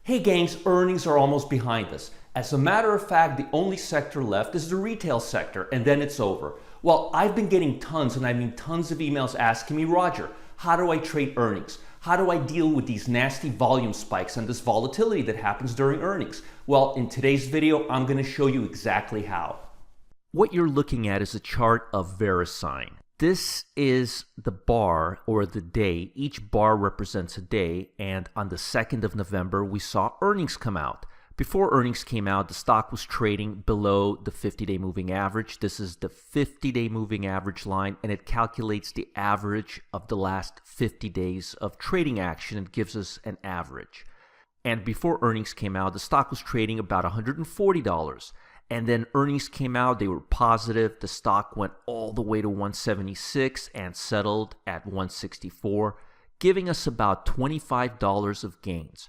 Hey gangs, earnings are almost behind us. As a matter of fact, the only sector left is the retail sector, and then it's over. Well, I've been getting tons, and I mean tons of emails asking me, Roger, how do I trade earnings? How do I deal with these nasty volume spikes and this volatility that happens during earnings? Well, in today's video, I'm going to show you exactly how. What you're looking at is a chart of VeriSign. This is the bar or the day. Each bar represents a day, and on the 2nd of November, we saw earnings come out. Before earnings came out, the stock was trading below the 50-day moving average. This is the 50-day moving average line, and it calculates the average of the last 50 days of trading action and gives us an average. And before earnings came out, the stock was trading about $140. And then earnings came out, they were positive. The stock went all the way to 176 and settled at 164, giving us about $25 of gains.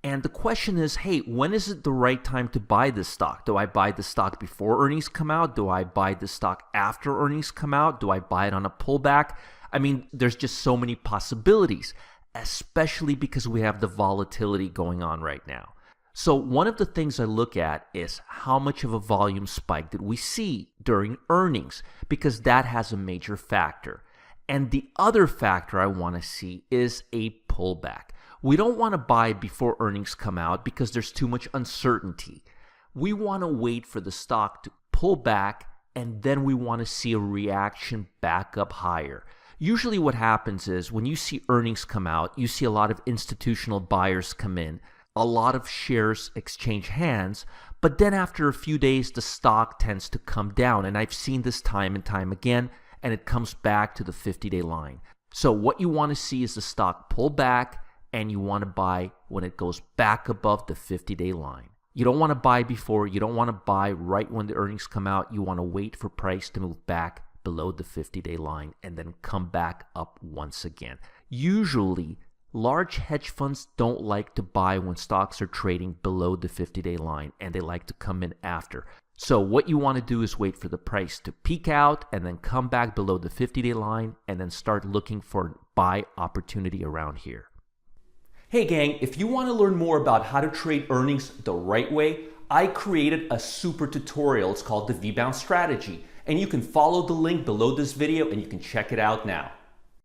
And the question is, hey, when is it the right time to buy this stock? Do I buy the stock before earnings come out? Do I buy the stock after earnings come out? Do I buy it on a pullback? I mean, there's just so many possibilities, especially because we have the volatility going on right now. So one of the things I look at is how much of a volume spike did we see during earnings, because that has a major factor. And the other factor I want to see is a pullback. We don't want to buy before earnings come out because there's too much uncertainty. We want to wait for the stock to pull back, and then we want to see a reaction back up higher. Usually what happens is when you see earnings come out, you see a lot of institutional buyers come in. A lot of shares exchange hands, but then after a few days, the stock tends to come down. And I've seen this time and time again, and it comes back to the 50-day line. So what you want to see is the stock pull back, and you want to buy when it goes back above the 50-day line. You don't want to buy before. You don't want to buy right when the earnings come out. You want to wait for price to move back below the 50-day line and then come back up once again. Usually, large hedge funds don't like to buy when stocks are trading below the 50-day line, and they like to come in after. So what you want to do is wait for the price to peak out and then come back below the 50-day line and then start looking for a buy opportunity around here. Hey gang, if you want to learn more about how to trade earnings the right way, I created a super tutorial. It's called the V-Bound Strategy, and you can follow the link below this video and you can check it out now.